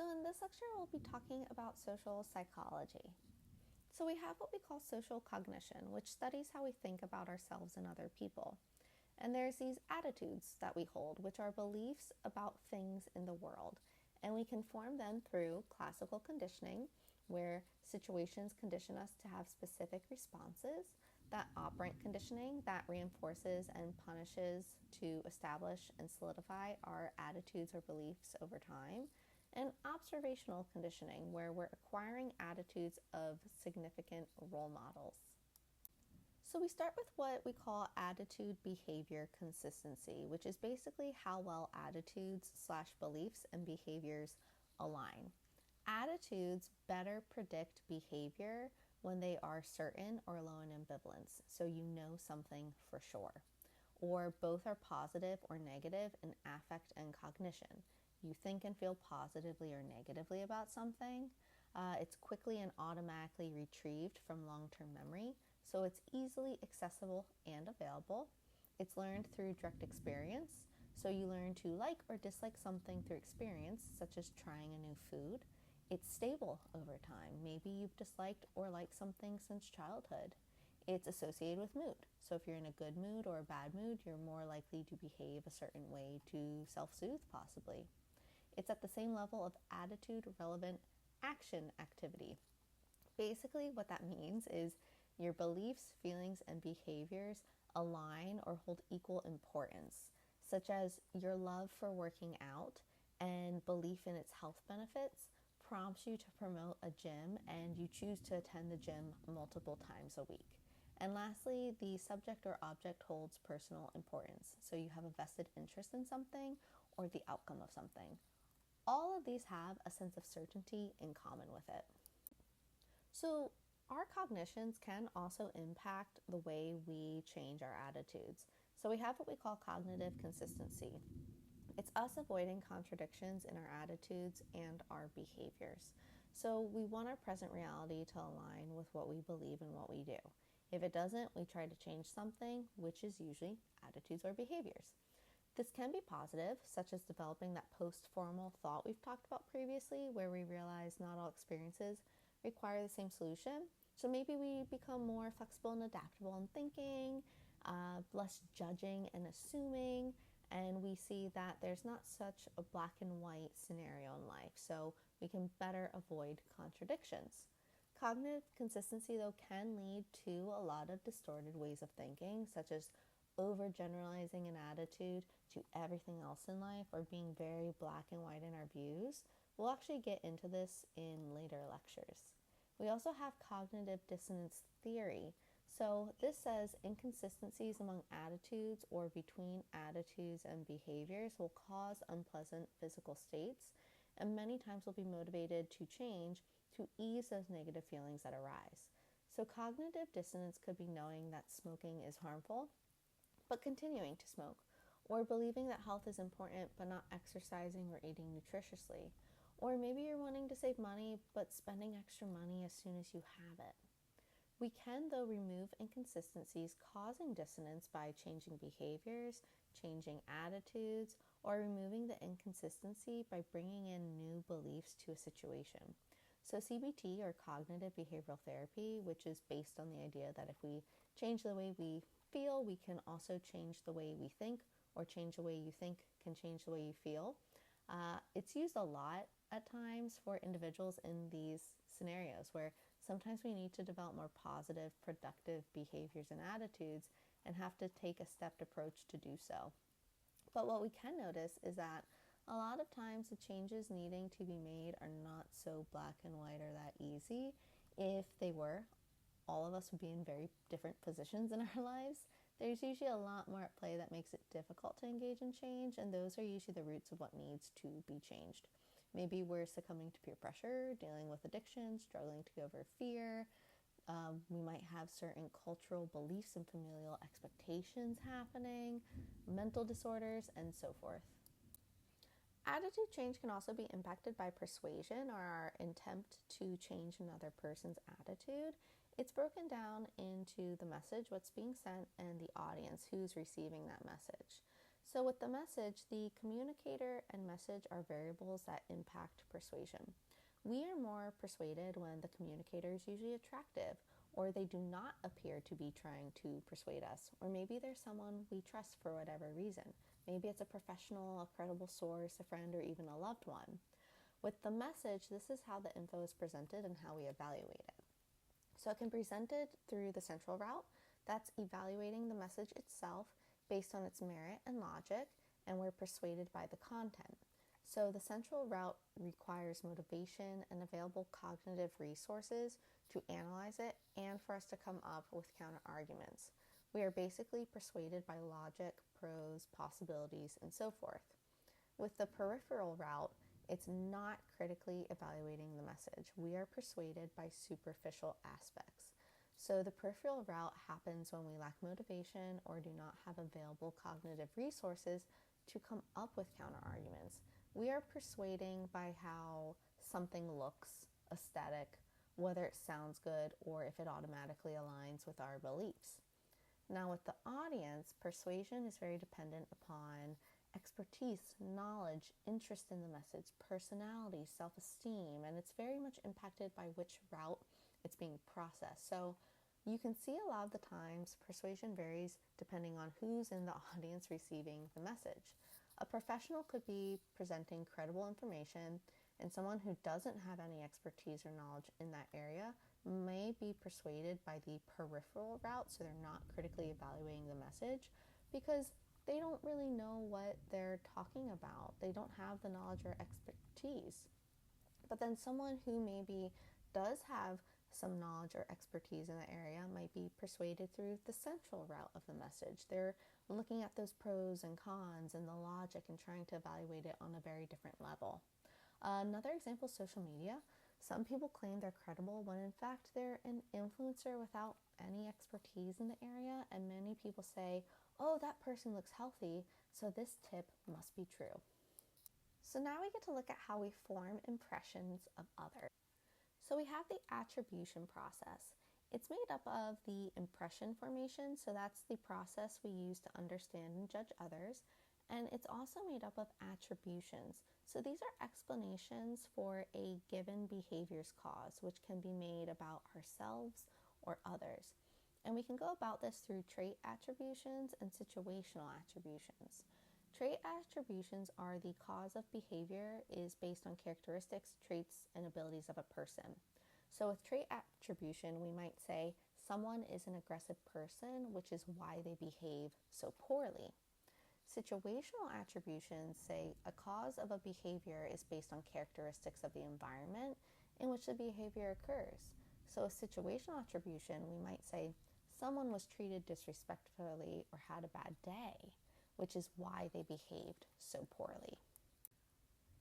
So, in this lecture, we'll be talking about social psychology. So, we have what we call social cognition, which studies how we think about ourselves and other people. And there's these attitudes that we hold, which are beliefs about things in the world. And we can form them through classical conditioning, where situations condition us to have specific responses, that operant conditioning that reinforces and punishes to establish and solidify our attitudes or beliefs over time, and observational conditioning, where we're acquiring attitudes of significant role models. So we start with what we call attitude behavior consistency, which is basically how well attitudes/beliefs and behaviors align. Attitudes better predict behavior when they are certain or low in ambivalence, so you know something for sure. Or both are positive or negative in affect and cognition. You think and feel positively or negatively about something. It's quickly and automatically retrieved from long-term memory, so it's easily accessible and available. It's learned through direct experience, so you learn to like or dislike something through experience, such as trying a new food. It's stable over time. Maybe you've disliked or liked something since childhood. It's associated with mood. So if you're in a good mood or a bad mood, you're more likely to behave a certain way to self-soothe, possibly. It's at the same level of attitude relevant action activity. Basically, what that means is your beliefs, feelings, and behaviors align or hold equal importance, such as your love for working out and belief in its health benefits prompts you to promote a gym and you choose to attend the gym multiple times a week. And lastly, the subject or object holds personal importance. So you have a vested interest in something or the outcome of something. All of these have a sense of certainty in common with it. So our cognitions can also impact the way we change our attitudes. So we have what we call cognitive consistency. It's us avoiding contradictions in our attitudes and our behaviors. So we want our present reality to align with what we believe and what we do. If it doesn't, we try to change something, which is usually attitudes or behaviors. This can be positive, such as developing that post-formal thought we've talked about previously, where we realize not all experiences require the same solution. So maybe we become more flexible and adaptable in thinking, less judging and assuming, and we see that there's not such a black and white scenario in life, so we can better avoid contradictions. Cognitive consistency, though, can lead to a lot of distorted ways of thinking, such as overgeneralizing an attitude to everything else in life or being very black and white in our views. We'll actually get into this in later lectures. We also have cognitive dissonance theory. So this says inconsistencies among attitudes or between attitudes and behaviors will cause unpleasant physical states and many times will be motivated to change to ease those negative feelings that arise. So cognitive dissonance could be knowing that smoking is harmful, but continuing to smoke, or believing that health is important but not exercising or eating nutritiously. Or maybe you're wanting to save money but spending extra money as soon as you have it. We can, though, remove inconsistencies causing dissonance by changing behaviors, changing attitudes, or removing the inconsistency by bringing in new beliefs to a situation. So CBT, or cognitive behavioral therapy, which is based on the idea that if we change the way we feel, we can also change the way we think, or change the way you think can change the way you feel. It's used a lot at times for individuals in these scenarios where sometimes we need to develop more positive, productive behaviors and attitudes and have to take a stepped approach to do so. But what we can notice is that a lot of times the changes needing to be made are not so black and white or that easy. If they were, all of us would be in very different positions in our lives. There's usually a lot more at play that makes it difficult to engage in change, and those are usually the roots of what needs to be changed. Maybe we're succumbing to peer pressure, dealing with addiction, struggling to get over fear. We might have certain cultural beliefs and familial expectations happening, mental disorders, and so forth. Attitude change can also be impacted by persuasion or our attempt to change another person's attitude. It's broken down into the message, what's being sent, and the audience, who's receiving that message. So with the message, the communicator and message are variables that impact persuasion. We are more persuaded when the communicator is usually attractive, or they do not appear to be trying to persuade us, or maybe they're someone we trust for whatever reason. Maybe it's a professional, a credible source, a friend, or even a loved one. With the message, this is how the info is presented and how we evaluate it. So it can be presented through the central route. That's evaluating the message itself based on its merit and logic, and we're persuaded by the content. So the central route requires motivation and available cognitive resources to analyze it and for us to come up with counter arguments. We are basically persuaded by logic, pros, possibilities, and so forth. With the peripheral route, it's not critically evaluating the message. We are persuaded by superficial aspects. So the peripheral route happens when we lack motivation or do not have available cognitive resources to come up with counterarguments. We are persuading by how something looks, aesthetic, whether it sounds good or if it automatically aligns with our beliefs. Now with the audience, persuasion is very dependent upon expertise, knowledge, interest in the message, personality, self-esteem, and it's very much impacted by which route it's being processed. So you can see a lot of the times persuasion varies depending on who's in the audience receiving the message. A professional could be presenting credible information, and someone who doesn't have any expertise or knowledge in that area may be persuaded by the peripheral route, so they're not critically evaluating the message because they don't really know what they're talking about. They don't have the knowledge or expertise. But then someone who maybe does have some knowledge or expertise in the area might be persuaded through the central route of the message. They're looking at those pros and cons and the logic and trying to evaluate it on a very different level. Another example is social media. Some people claim they're credible when in fact they're an influencer without any expertise in the area, and many people say, oh, that person looks healthy, so this tip must be true. So now we get to look at how we form impressions of others. So we have the attribution process. It's made up of the impression formation, so that's the process we use to understand and judge others, and it's also made up of attributions. So these are explanations for a given behavior's cause, which can be made about ourselves or others. And we can go about this through trait attributions and situational attributions. Trait attributions are the cause of behavior is based on characteristics, traits, and abilities of a person. So with trait attribution, we might say someone is an aggressive person, which is why they behave so poorly. Situational attributions say a cause of a behavior is based on characteristics of the environment in which the behavior occurs. So a situational attribution, we might say someone was treated disrespectfully or had a bad day, which is why they behaved so poorly.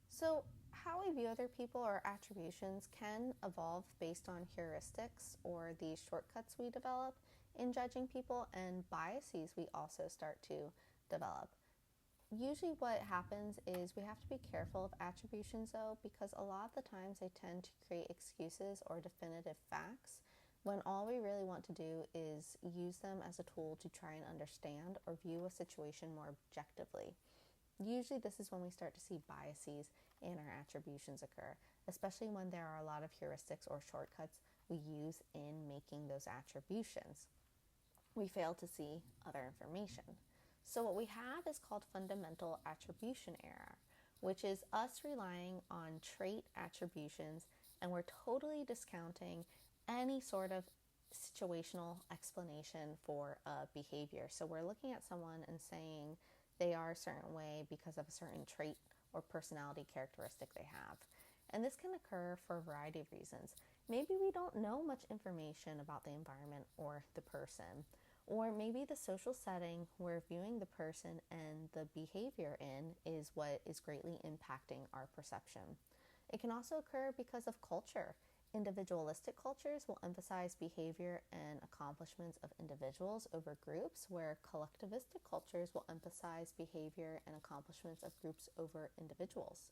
So how we view other people or attributions can evolve based on heuristics or the shortcuts we develop in judging people, and biases we also start to develop. Usually what happens is we have to be careful of attributions though, because a lot of the times they tend to create excuses or definitive facts when all we really want to do is use them as a tool to try and understand or view a situation more objectively. Usually this is when we start to see biases in our attributions occur, especially when there are a lot of heuristics or shortcuts we use in making those attributions. We fail to see other information. So what we have is called fundamental attribution error, which is us relying on trait attributions, and we're totally discounting any sort of situational explanation for a behavior. So we're looking at someone and saying they are a certain way because of a certain trait or personality characteristic they have. And this can occur for a variety of reasons. Maybe we don't know much information about the environment or the person, or maybe the social setting we're viewing the person and the behavior in is what is greatly impacting our perception. It can also occur because of culture. Individualistic cultures will emphasize behavior and accomplishments of individuals over groups, where collectivistic cultures will emphasize behavior and accomplishments of groups over individuals.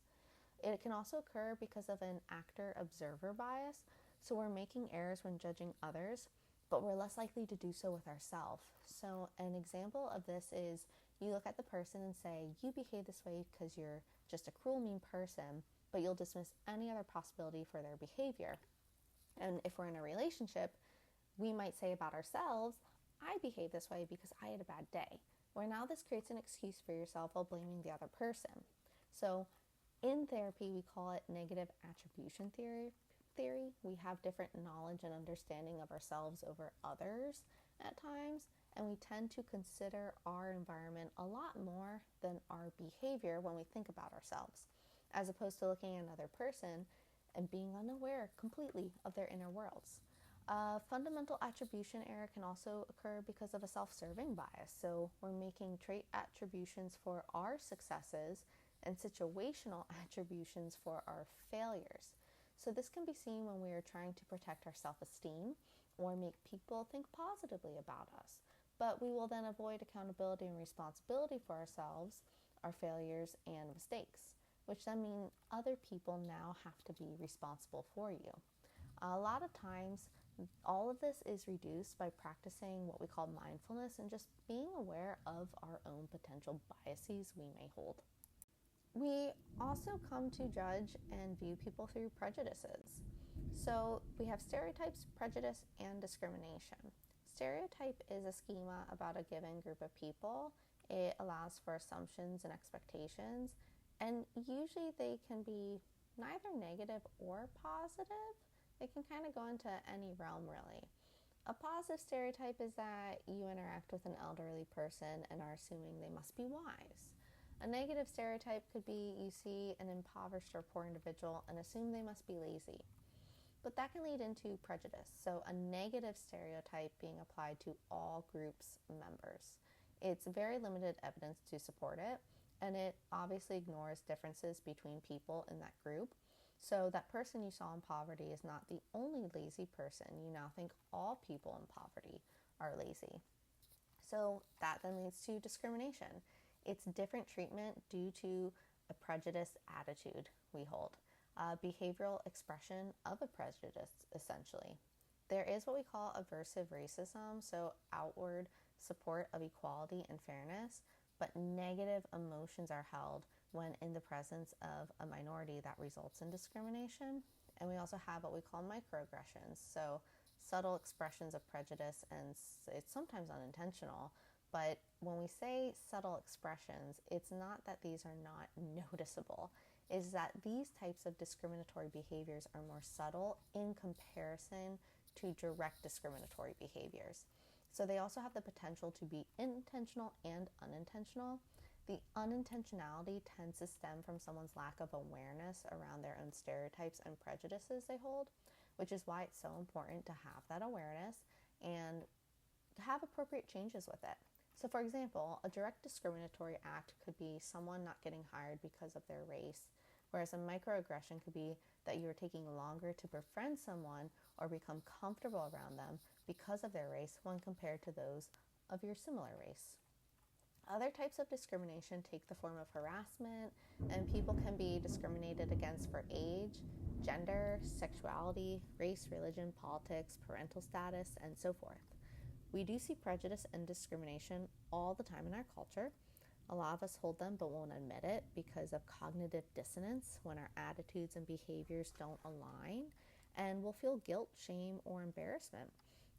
It can also occur because of an actor-observer bias, so we're making errors when judging others, but we're less likely to do so with ourselves. So an example of this is You look at the person and say, you behave this way because you're just a cruel, mean person, but you'll dismiss any other possibility for their behavior. And if we're in a relationship, we might say about ourselves, I behave this way because I had a bad day. Where now this creates an excuse for yourself while blaming the other person. So in therapy, we call it negative attribution theory. We have different knowledge and understanding of ourselves over others at times, and we tend to consider our environment a lot more than our behavior when we think about ourselves, as opposed to looking at another person and being unaware completely of their inner worlds. Fundamental attribution error can also occur because of a self-serving bias. So we're making trait attributions for our successes and situational attributions for our failures. So this can be seen when we are trying to protect our self-esteem or make people think positively about us. But we will then avoid accountability and responsibility for ourselves, our failures, and mistakes, which then mean other people now have to be responsible for you. A lot of times, all of this is reduced by practicing what we call mindfulness and just being aware of our own potential biases we may hold. We also come to judge and view people through prejudices. So we have stereotypes, prejudice, and discrimination. Stereotype is a schema about a given group of people. It allows for assumptions and expectations, and usually they can be neither negative or positive. It can kind of go into any realm, really. A positive stereotype is that you interact with an elderly person and are assuming they must be wise. A negative stereotype could be you see an impoverished or poor individual and assume they must be lazy. But that can lead into prejudice, so a negative stereotype being applied to all groups' members. It's very limited evidence to support it, and it obviously ignores differences between people in that group. So that person you saw in poverty is not the only lazy person. You now think all people in poverty are lazy. So that then leads to discrimination. It's different treatment due to a prejudiced attitude we hold, behavioral expression of a prejudice, essentially. There is what we call aversive racism, so outward support of equality and fairness, but negative emotions are held when in the presence of a minority that results in discrimination. And we also have what we call microaggressions, so subtle expressions of prejudice, and it's sometimes unintentional. But when we say subtle expressions, it's not that these are not noticeable. It's that these types of discriminatory behaviors are more subtle in comparison to direct discriminatory behaviors. So they also have the potential to be intentional and unintentional. The unintentionality tends to stem from someone's lack of awareness around their own stereotypes and prejudices they hold, which is why it's so important to have that awareness and to have appropriate changes with it. So for example, a direct discriminatory act could be someone not getting hired because of their race, whereas a microaggression could be that you are taking longer to befriend someone or become comfortable around them because of their race when compared to those of your similar race. Other types of discrimination take the form of harassment, and people can be discriminated against for age, gender, sexuality, race, religion, politics, parental status, and so forth. We do see prejudice and discrimination all the time in our culture. A lot of us hold them but won't admit it because of cognitive dissonance when our attitudes and behaviors don't align, and we'll feel guilt, shame, or embarrassment.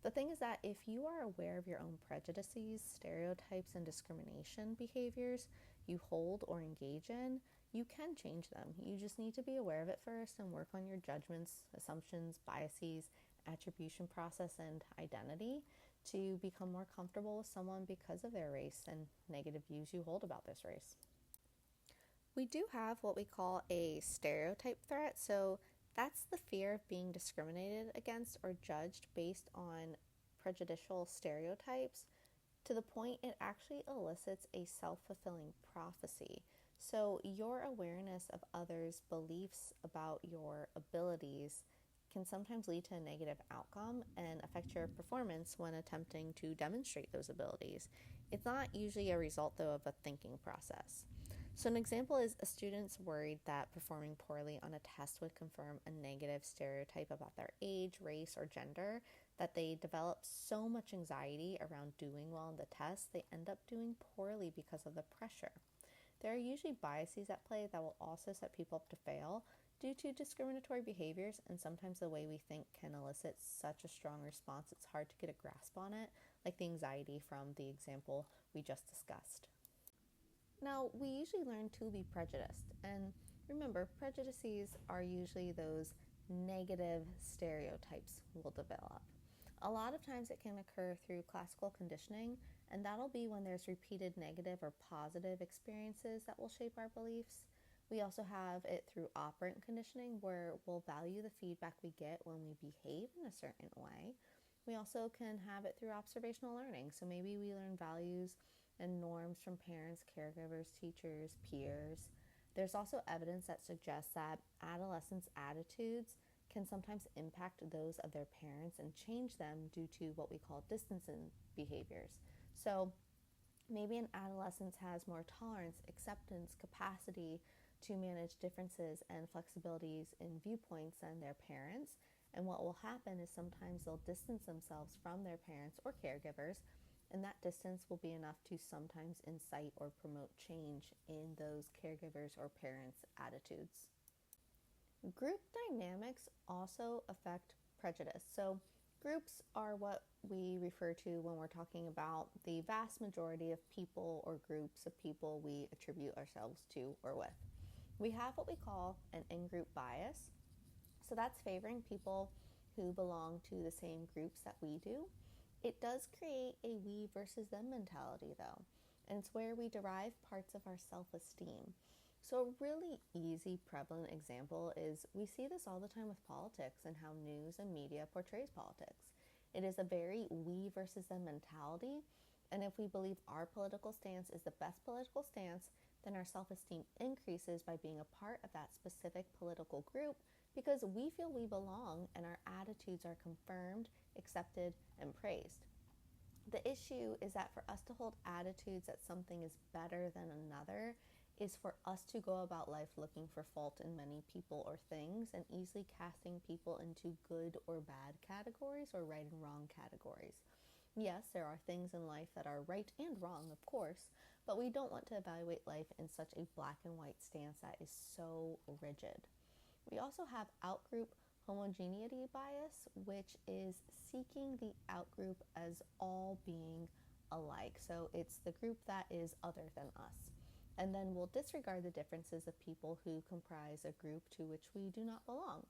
The thing is that if you are aware of your own prejudices, stereotypes, and discrimination behaviors you hold or engage in, you can change them. You just need to be aware of it first and work on your judgments, assumptions, biases, attribution process, and identity to become more comfortable with someone because of their race and negative views you hold about this race. We do have what we call a stereotype threat, so that's the fear of being discriminated against or judged based on prejudicial stereotypes to the point it actually elicits a self-fulfilling prophecy. So your awareness of others' beliefs about your abilities can sometimes lead to a negative outcome and affect your performance when attempting to demonstrate those abilities. It's not usually a result, though, of a thinking process. So an example is a student's worried that performing poorly on a test would confirm a negative stereotype about their age, race, or gender, that they develop so much anxiety around doing well on the test, they end up doing poorly because of the pressure. There are usually biases at play that will also set people up to fail due to discriminatory behaviors, and sometimes the way we think can elicit such a strong response it's hard to get a grasp on it, like the anxiety from the example we just discussed. Now, we usually learn to be prejudiced, and remember, prejudices are usually those negative stereotypes we'll develop. A lot of times it can occur through classical conditioning, and that'll be when there's repeated negative or positive experiences that will shape our beliefs. We also have it through operant conditioning, where we'll value the feedback we get when we behave in a certain way. We also can have it through observational learning, so maybe we learn values and norms from parents, caregivers, teachers, peers. There's also evidence that suggests that adolescents' attitudes can sometimes impact those of their parents and change them due to what we call distancing behaviors. So maybe an adolescent has more tolerance, acceptance, capacity to manage differences and flexibilities in viewpoints than their parents. And what will happen is sometimes they'll distance themselves from their parents or caregivers, and that distance will be enough to sometimes incite or promote change in those caregivers or parents' attitudes. Group dynamics also affect prejudice. So groups are what we refer to when we're talking about the vast majority of people or groups of people we attribute ourselves to or with. We have what we call an in-group bias. So that's favoring people who belong to the same groups that we do. It does create a we versus them mentality though, and it's where we derive parts of our self-esteem. So a really easy, prevalent example is we see this all the time with politics and how news and media portrays politics. It is a very we versus them mentality, and if we believe our political stance is the best political stance, then our self-esteem increases by being a part of that specific political group because we feel we belong and our attitudes are confirmed, accepted, and praised. The issue is that for us to hold attitudes that something is better than another is for us to go about life looking for fault in many people or things and easily casting people into good or bad categories or right and wrong categories. Yes, there are things in life that are right and wrong, of course, but we don't want to evaluate life in such a black and white stance that is so rigid. We also have outgroup homogeneity bias, which is seeking the outgroup as all being alike. So it's the group that is other than us. And then we'll disregard the differences of people who comprise a group to which we do not belong.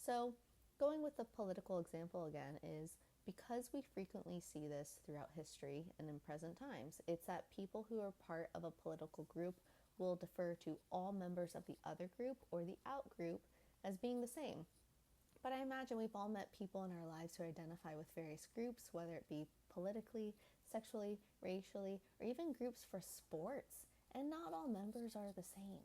So going with the political example again is because we frequently see this throughout history and in present times, it's that people who are part of a political group will defer to all members of the other group or the outgroup as being the same. But I imagine we've all met people in our lives who identify with various groups, whether it be politically, sexually, racially, or even groups for sports, and not all members are the same.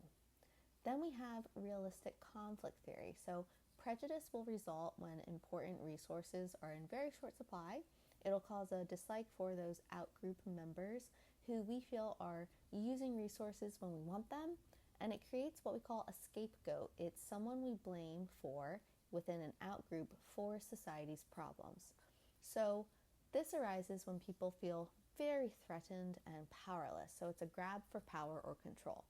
Then we have realistic conflict theory. So prejudice will result when important resources are in very short supply. It'll cause a dislike for those outgroup members who we feel are using resources when we want them, and it creates what we call a scapegoat. It's someone we blame for within an outgroup for society's problems. So this arises when people feel very threatened and powerless. So it's a grab for power or control.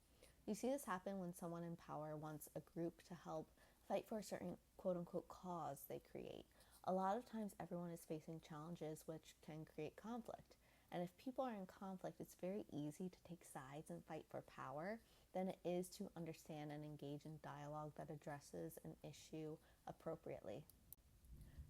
You see this happen when someone in power wants a group to help fight for a certain quote unquote cause they create. A lot of times everyone is facing challenges which can create conflict. And if people are in conflict, it's very easy to take sides and fight for power than it is to understand and engage in dialogue that addresses an issue appropriately.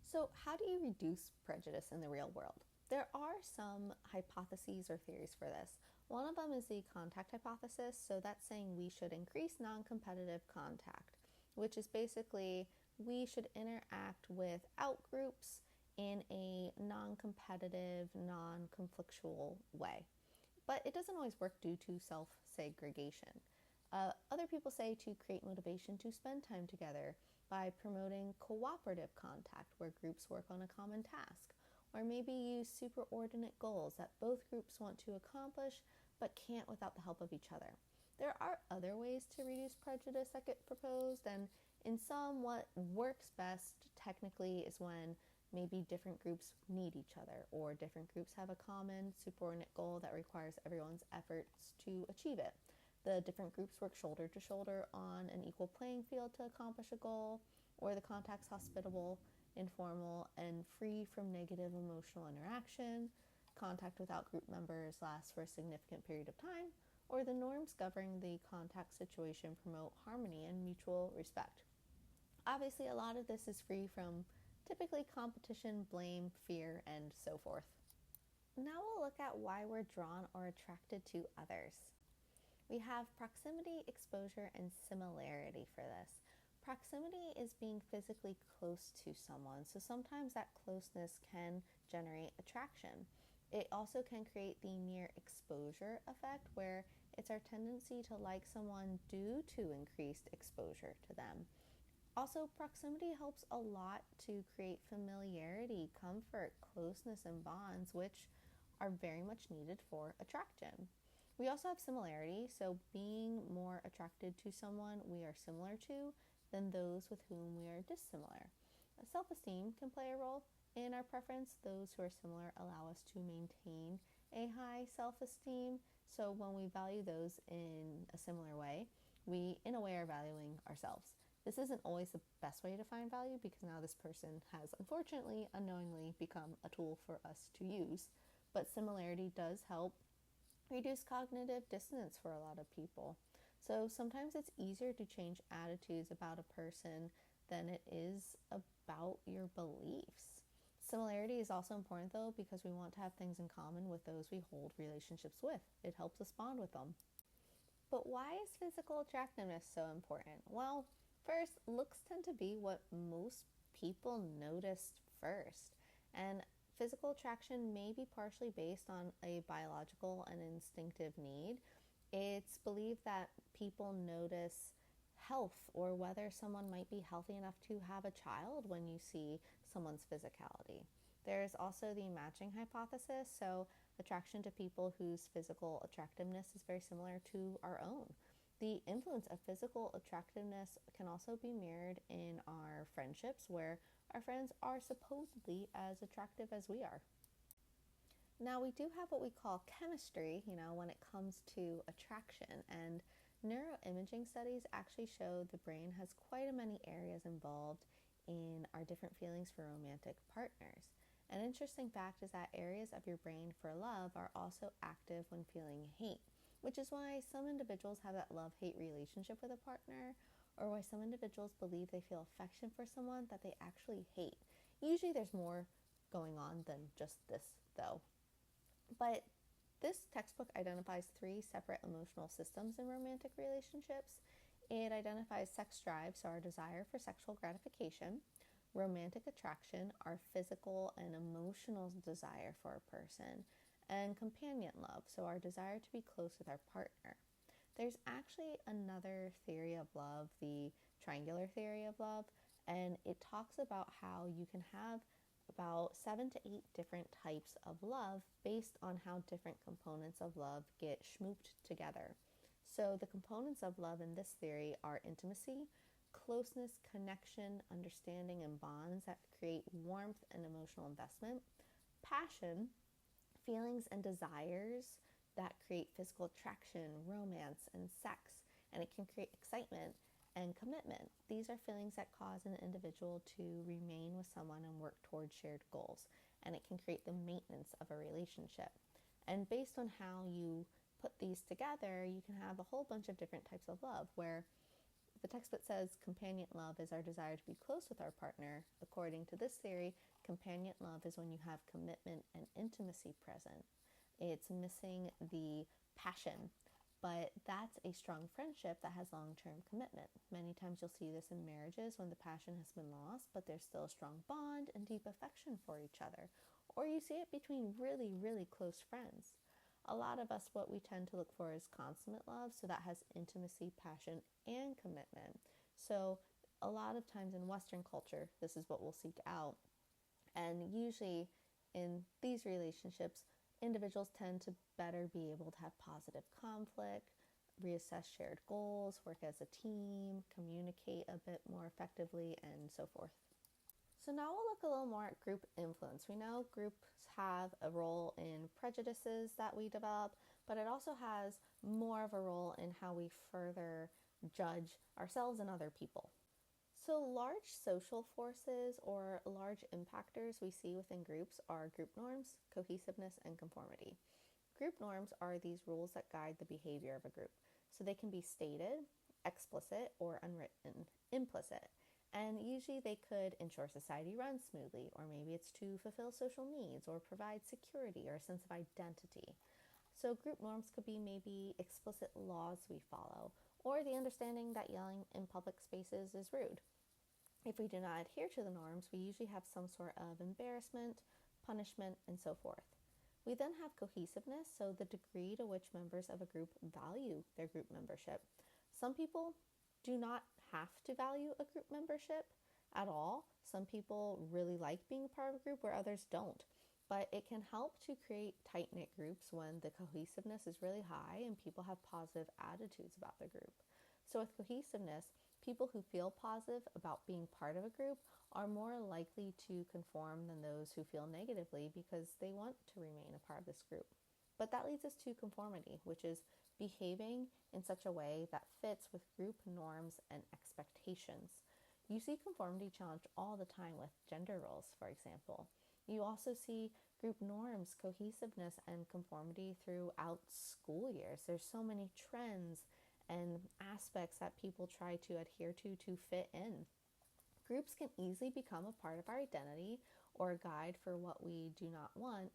So how do you reduce prejudice in the real world? There are some hypotheses or theories for this. One of them is the contact hypothesis. So that's saying we should increase non-competitive contact, which is basically we should interact with outgroups in a non-competitive, non-conflictual way. But it doesn't always work due to self-segregation. Other people say to create motivation to spend time together by promoting cooperative contact where groups work on a common task, or maybe use superordinate goals that both groups want to accomplish but can't without the help of each other. There are other ways to reduce prejudice that get proposed, and in some, what works best technically is when maybe different groups need each other, or different groups have a common subordinate goal that requires everyone's efforts to achieve it. The different groups work shoulder to shoulder on an equal playing field to accomplish a goal, or the contact's hospitable, informal, and free from negative emotional interaction. Contact without group members lasts for a significant period of time, or the norms governing the contact situation promote harmony and mutual respect. Obviously, a lot of this is free from typically competition, blame, fear, and so forth. Now we'll look at why we're drawn or attracted to others. We have proximity, exposure, and similarity for this. Proximity is being physically close to someone, so sometimes that closeness can generate attraction. It also can create the near exposure effect, where it's our tendency to like someone due to increased exposure to them. Also, proximity helps a lot to create familiarity, comfort, closeness, and bonds, which are very much needed for attraction. We also have similarity, so being more attracted to someone we are similar to than those with whom we are dissimilar. Self-esteem can play a role in our preference. Those who are similar allow us to maintain a high self-esteem, so when we value those in a similar way, we in a way are valuing ourselves. This isn't always the best way to find value, because now this person has unfortunately unknowingly become a tool for us to use, but similarity does help reduce cognitive dissonance for a lot of people. So sometimes it's easier to change attitudes about a person than it is about your beliefs. Similarity is also important though, because we want to have things in common with those we hold relationships with. It helps us bond with them. But why is physical attractiveness so important? Well, first, looks tend to be what most people notice first. And physical attraction may be partially based on a biological and instinctive need. It's believed that people notice health, or whether someone might be healthy enough to have a child when you see someone's physicality. There's also the matching hypothesis, so attraction to people whose physical attractiveness is very similar to our own. The influence of physical attractiveness can also be mirrored in our friendships, where our friends are supposedly as attractive as we are. Now, we do have what we call chemistry, when it comes to attraction, and neuroimaging studies actually show the brain has quite a many areas involved in our different feelings for romantic partners. An interesting fact is that areas of your brain for love are also active when feeling hate, which is why some individuals have that love-hate relationship with a partner, or why some individuals believe they feel affection for someone that they actually hate. Usually there's more going on than just this, though. But this textbook identifies 3 separate emotional systems in romantic relationships. It identifies sex drive, so our desire for sexual gratification; romantic attraction, our physical and emotional desire for a person; and companion love, so our desire to be close with our partner. There's actually another theory of love, the triangular theory of love, and it talks about how you can have about 7 to 8 different types of love based on how different components of love get schmooped together. So the components of love in this theory are intimacy, closeness, connection, understanding, and bonds that create warmth and emotional investment; passion, feelings and desires that create physical attraction, romance, and sex, and it can create excitement; and commitment. These are feelings that cause an individual to remain with someone and work towards shared goals, and it can create the maintenance of a relationship. And based on how you put these together, you can have a whole bunch of different types of love, where the textbook says companion love is our desire to be close with our partner. According to this theory, companion love is when you have commitment and intimacy present. It's missing the passion, but that's a strong friendship that has long-term commitment. Many times you'll see this in marriages when the passion has been lost, but there's still a strong bond and deep affection for each other. Or you see it between really, really close friends. A lot of us, what we tend to look for is consummate love, so that has intimacy, passion, and commitment. So a lot of times in Western culture, this is what we'll seek out. And usually in these relationships, individuals tend to better be able to have positive conflict, reassess shared goals, work as a team, communicate a bit more effectively, and so forth. So now we'll look a little more at group influence. We know groups have a role in prejudices that we develop, but it also has more of a role in how we further judge ourselves and other people. So large social forces or large impactors we see within groups are group norms, cohesiveness, and conformity. Group norms are these rules that guide the behavior of a group. So they can be stated, explicit, or unwritten, implicit. And usually they could ensure society runs smoothly, or maybe it's to fulfill social needs or provide security or a sense of identity. So group norms could be maybe explicit laws we follow, or the understanding that yelling in public spaces is rude. If we do not adhere to the norms, we usually have some sort of embarrassment, punishment, and so forth. We then have cohesiveness, so the degree to which members of a group value their group membership. Some people do not have to value a group membership at all. Some people really like being a part of a group where others don't. But it can help to create tight-knit groups when the cohesiveness is really high and people have positive attitudes about the group. So with cohesiveness, people who feel positive about being part of a group are more likely to conform than those who feel negatively because they want to remain a part of this group. But that leads us to conformity, which is behaving in such a way that fits with group norms and expectations. You see conformity challenged all the time with gender roles, for example. You also see group norms, cohesiveness, and conformity throughout school years. There's so many trends and aspects that people try to adhere to fit in. Groups can easily become a part of our identity or a guide for what we do not want,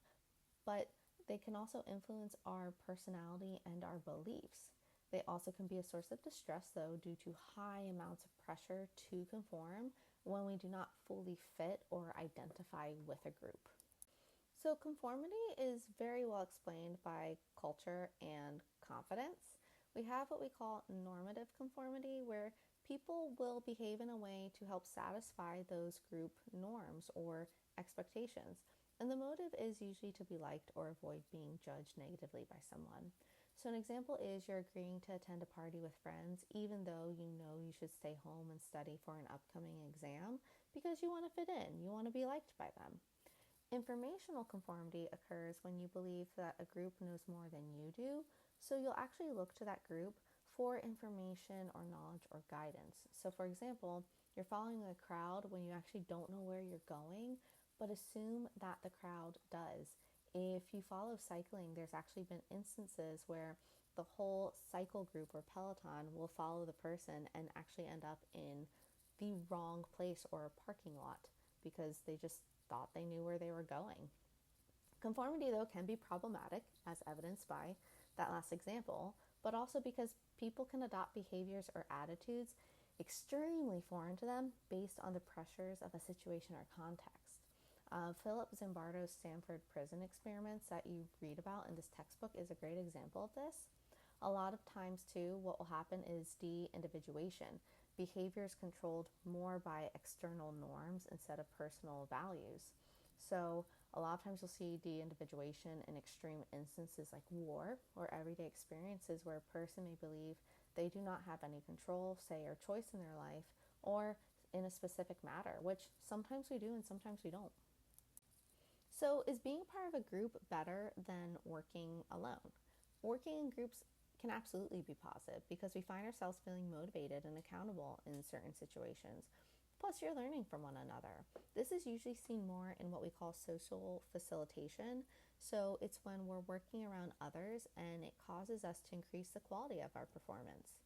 but they can also influence our personality and our beliefs. They also can be a source of distress, though, due to high amounts of pressure to conform when we do not fully fit or identify with a group. So conformity is very well explained by culture and confidence. We have what we call normative conformity, where people will behave in a way to help satisfy those group norms or expectations. And the motive is usually to be liked or avoid being judged negatively by someone. So an example is you're agreeing to attend a party with friends even though you know you should stay home and study for an upcoming exam because you want to fit in, you want to be liked by them. Informational conformity occurs when you believe that a group knows more than you do, so you'll actually look to that group for information or knowledge or guidance. So for example, you're following a crowd when you actually don't know where you're going, but assume that the crowd does. If you follow cycling, there's actually been instances where the whole cycle group or peloton will follow the person and actually end up in the wrong place or a parking lot because they just thought they knew where they were going. Conformity, though, can be problematic, as evidenced by that last example, but also because people can adopt behaviors or attitudes extremely foreign to them based on the pressures of a situation or context. Philip Zimbardo's Stanford prison experiments that you read about in this textbook is a great example of this. A lot of times, too, what will happen is de-individuation. Behavior is controlled more by external norms instead of personal values. So a lot of times you'll see de-individuation in extreme instances like war or everyday experiences where a person may believe they do not have any control, say, or choice in their life or in a specific matter, which sometimes we do and sometimes we don't. So is being part of a group better than working alone? Working in groups can absolutely be positive because we find ourselves feeling motivated and accountable in certain situations. Plus, you're learning from one another. This is usually seen more in what we call social facilitation. So it's when we're working around others and it causes us to increase the quality of our performance.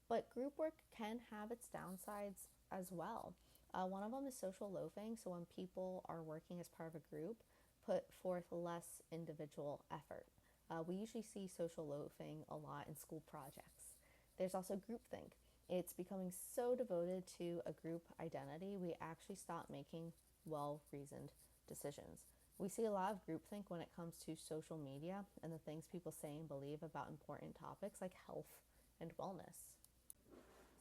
But group work can have its downsides as well. One of them is social loafing. So when people are working as part of a group, put forth less individual effort. We usually see social loafing a lot in school projects. There's also groupthink. It's becoming so devoted to a group identity, we actually stop making well-reasoned decisions. We see a lot of groupthink when it comes to social media and the things people say and believe about important topics like health and wellness.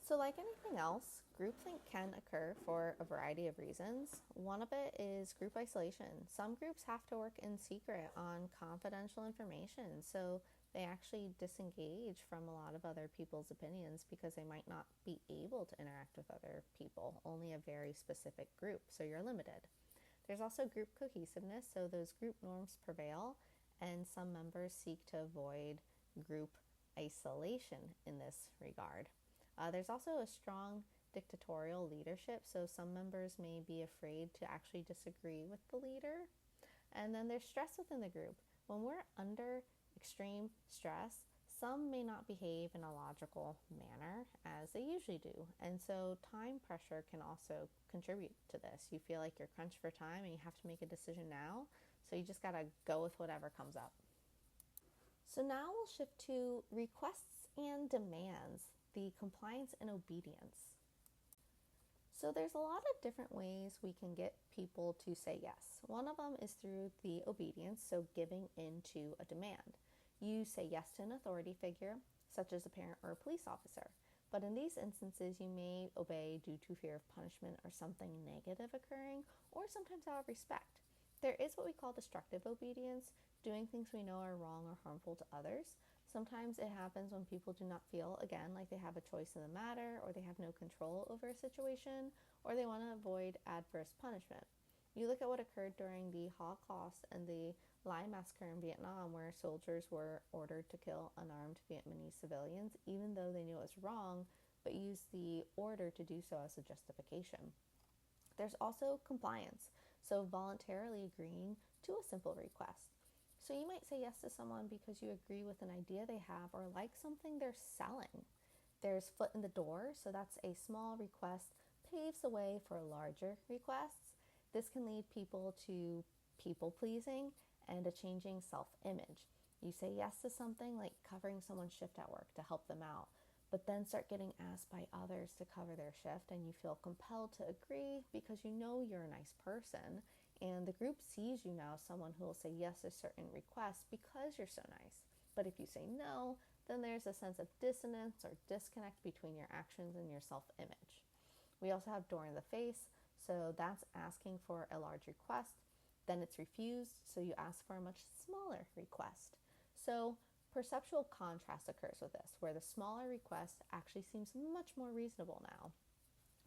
So like anything else, groupthink can occur for a variety of reasons. One of it is group isolation. Some groups have to work in secret on confidential information, so They actually disengage from a lot of other people's opinions because they might not be able to interact with other people, only a very specific group, so you're limited. There's also group cohesiveness, so those group norms prevail, and some members seek to avoid group isolation in this regard. There's also a strong dictatorial leadership, so some members may be afraid to actually disagree with the leader. And then there's stress within the group. When we're under extreme stress, some may not behave in a logical manner as they usually do. And so time pressure can also contribute to this. You feel like you're crunched for time and you have to make a decision now. So you just got to go with whatever comes up. So now we'll shift to requests and demands, the compliance and obedience. So there's a lot of different ways we can get people to say yes. One of them is through the obedience, so giving in to a demand. You say yes to an authority figure, such as a parent or a police officer. But in these instances, you may obey due to fear of punishment or something negative occurring, or sometimes out of respect. There is what we call destructive obedience, doing things we know are wrong or harmful to others. Sometimes it happens when people do not feel, again, like they have a choice in the matter, or they have no control over a situation, or they want to avoid adverse punishment. You look at what occurred during the Holocaust and the Lai massacre in Vietnam, where soldiers were ordered to kill unarmed Vietnamese civilians, even though they knew it was wrong, but used the order to do so as a justification. There's also compliance, so voluntarily agreeing to a simple request. So you might say yes to someone because you agree with an idea they have or like something they're selling. There's foot in the door, so that's a small request paves the way for larger requests. This can lead people to people pleasing and a changing self-image. You say yes to something like covering someone's shift at work to help them out, but then start getting asked by others to cover their shift, and you feel compelled to agree because you know you're a nice person, and the group sees you now as someone who will say yes to certain requests because you're so nice. But if you say no, then there's a sense of dissonance or disconnect between your actions and your self-image. We also have door in the face, so that's asking for a large request, then it's refused, so you ask for a much smaller request. So perceptual contrast occurs with this, where the smaller request actually seems much more reasonable now.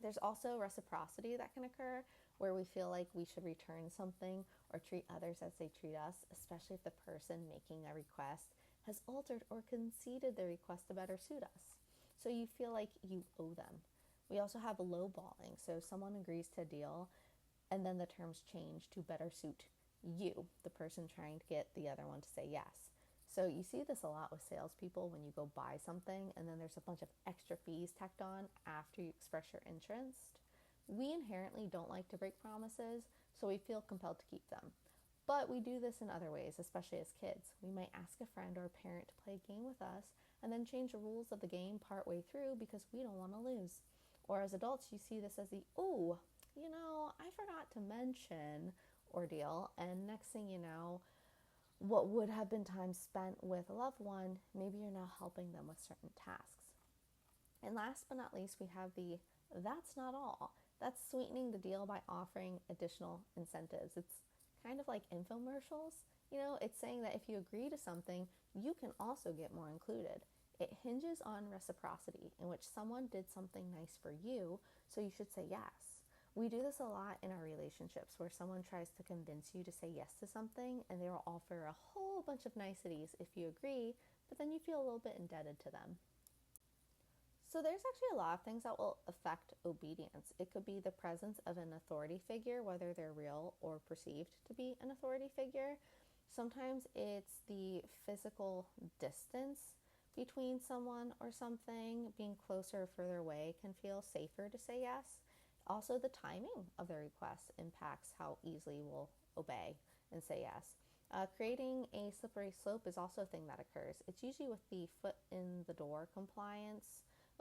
There's also reciprocity that can occur, where we feel like we should return something or treat others as they treat us, especially if the person making a request has altered or conceded the request to better suit us. So you feel like you owe them. We also have lowballing, so someone agrees to a deal and then the terms change to better suit you, the person trying to get the other one to say yes. So you see this a lot with salespeople when you go buy something and then there's a bunch of extra fees tacked on after you express your interest. We inherently don't like to break promises, so we feel compelled to keep them. But we do this in other ways, especially as kids. We might ask a friend or a parent to play a game with us and then change the rules of the game partway through because we don't want to lose. Or as adults, you see this as the, I forgot to mention ordeal, and next thing you know, what would have been time spent with a loved one, maybe you're now helping them with certain tasks. And last but not least, we have the that's not all. That's sweetening the deal by offering additional incentives. It's kind of like infomercials. It's saying that if you agree to something, you can also get more included. It hinges on reciprocity, in which someone did something nice for you, so you should say yes. We do this a lot in our relationships, where someone tries to convince you to say yes to something, and they will offer a whole bunch of niceties if you agree, but then you feel a little bit indebted to them. So there's actually a lot of things that will affect obedience. It could be the presence of an authority figure, whether they're real or perceived to be an authority figure. Sometimes it's the physical distance between someone or something. Being closer or further away can feel safer to say yes. Also, the timing of the request impacts how easily we'll obey and say yes. Creating a slippery slope is also a thing that occurs. It's usually with the foot in the door compliance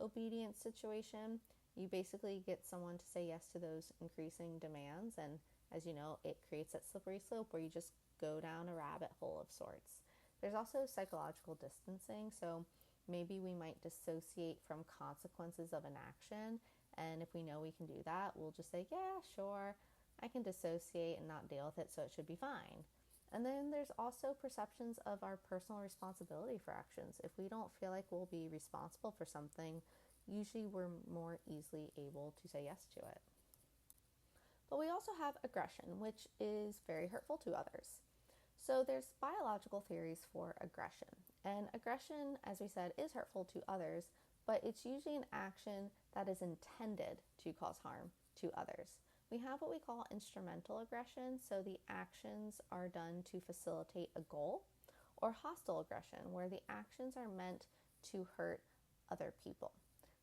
obedience situation. You basically get someone to say yes to those increasing demands, and as you know, it creates that slippery slope where you just go down a rabbit hole of sorts. There's also psychological distancing, so maybe we might dissociate from consequences of an action, and if we know we can do that, we'll just say, yeah, sure, I can dissociate and not deal with it, so it should be fine. And then there's also perceptions of our personal responsibility for actions. If we don't feel like we'll be responsible for something, usually we're more easily able to say yes to it. But we also have aggression, which is very hurtful to others. So there's biological theories for aggression. And aggression, as we said, is hurtful to others, but it's usually an action that is intended to cause harm to others. We have what we call instrumental aggression, so the actions are done to facilitate a goal, or hostile aggression, where the actions are meant to hurt other people.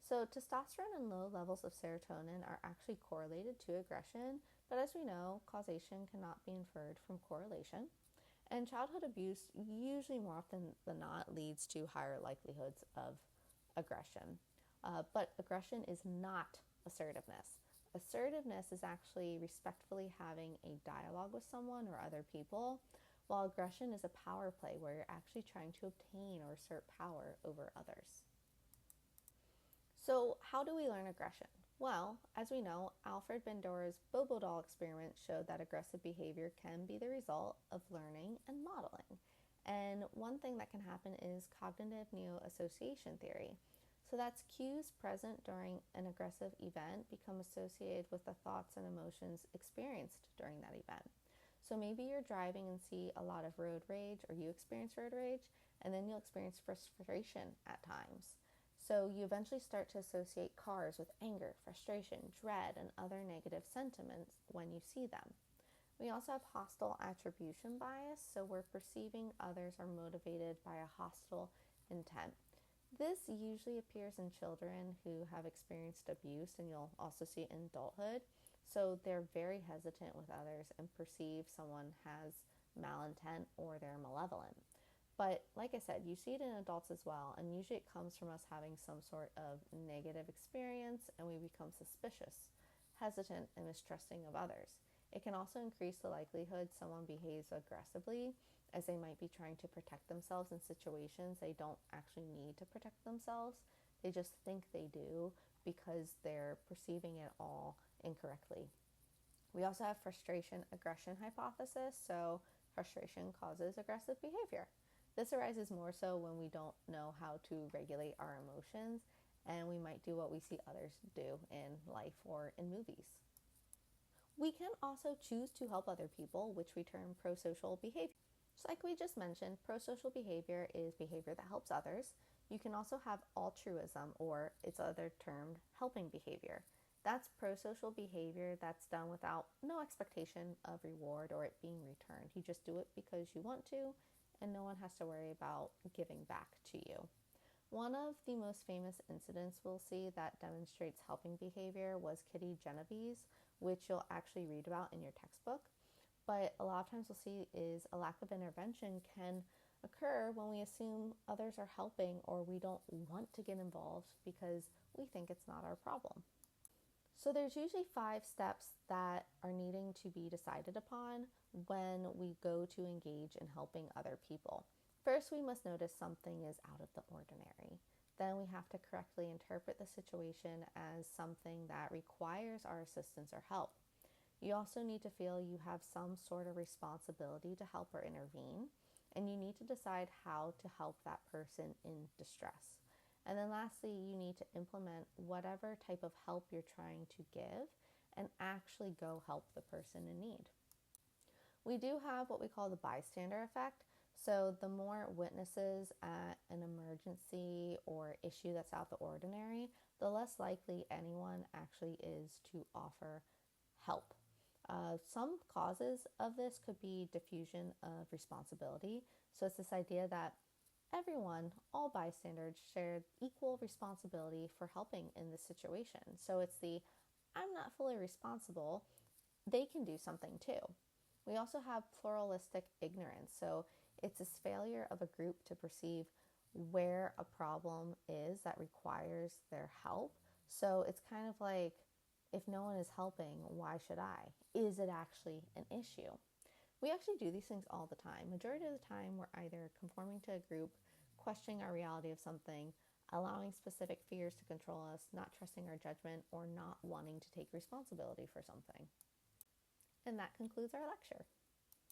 So testosterone and low levels of serotonin are actually correlated to aggression, but as we know, causation cannot be inferred from correlation. And childhood abuse, usually more often than not, leads to higher likelihoods of aggression. But aggression is not assertiveness. Assertiveness is actually respectfully having a dialogue with someone or other people, while aggression is a power play where you're actually trying to obtain or assert power over others. So how do we learn aggression? Well, as we know, Alfred Bandura's Bobo doll experiment showed that aggressive behavior can be the result of learning and modeling. And one thing that can happen is cognitive neo-association theory. So that's cues present during an aggressive event become associated with the thoughts and emotions experienced during that event. So maybe you're driving and see a lot of road rage, or you experience road rage, and then you'll experience frustration at times. So you eventually start to associate cars with anger, frustration, dread, and other negative sentiments when you see them. We also have hostile attribution bias, so we're perceiving others are motivated by a hostile intent. This usually appears in children who have experienced abuse, and you'll also see it in adulthood. So they're very hesitant with others and perceive someone has malintent or they're malevolent. But like I said, you see it in adults as well, and usually it comes from us having some sort of negative experience and we become suspicious, hesitant, and mistrusting of others. It can also increase the likelihood someone behaves aggressively, as they might be trying to protect themselves in situations they don't actually need to protect themselves. They just think they do because they're perceiving it all incorrectly. We also have frustration aggression hypothesis, so frustration causes aggressive behavior. This arises more so when we don't know how to regulate our emotions, and we might do what we see others do in life or in movies. We can also choose to help other people, which we term prosocial behavior. So like we just mentioned, prosocial behavior is behavior that helps others. You can also have altruism, or it's other termed helping behavior. That's prosocial behavior that's done without no expectation of reward or it being returned. You just do it because you want to, and no one has to worry about giving back to you. One of the most famous incidents we'll see that demonstrates helping behavior was Kitty Genovese, which you'll actually read about in your textbook. But a lot of times we'll see is a lack of intervention can occur when we assume others are helping or we don't want to get involved because we think it's not our problem. So there's usually 5 steps that are needing to be decided upon when we go to engage in helping other people. First, we must notice something is out of the ordinary. Then we have to correctly interpret the situation as something that requires our assistance or help. You also need to feel you have some sort of responsibility to help or intervene, and you need to decide how to help that person in distress. And then lastly, you need to implement whatever type of help you're trying to give and actually go help the person in need. We do have what we call the bystander effect. So the more witnesses at an emergency or issue that's out of the ordinary, the less likely anyone actually is to offer help. Some causes of this could be diffusion of responsibility. So it's this idea that everyone, all bystanders, shared equal responsibility for helping in this situation. So it's the I'm not fully responsible, they can do something too. We also have pluralistic ignorance. So it's this failure of a group to perceive where a problem is that requires their help. So it's kind of like, if no one is helping, why should I? Is it actually an issue? We actually do these things all the time. Majority of the time, we're either conforming to a group, questioning our reality of something, allowing specific fears to control us, not trusting our judgment, or not wanting to take responsibility for something. And that concludes our lecture.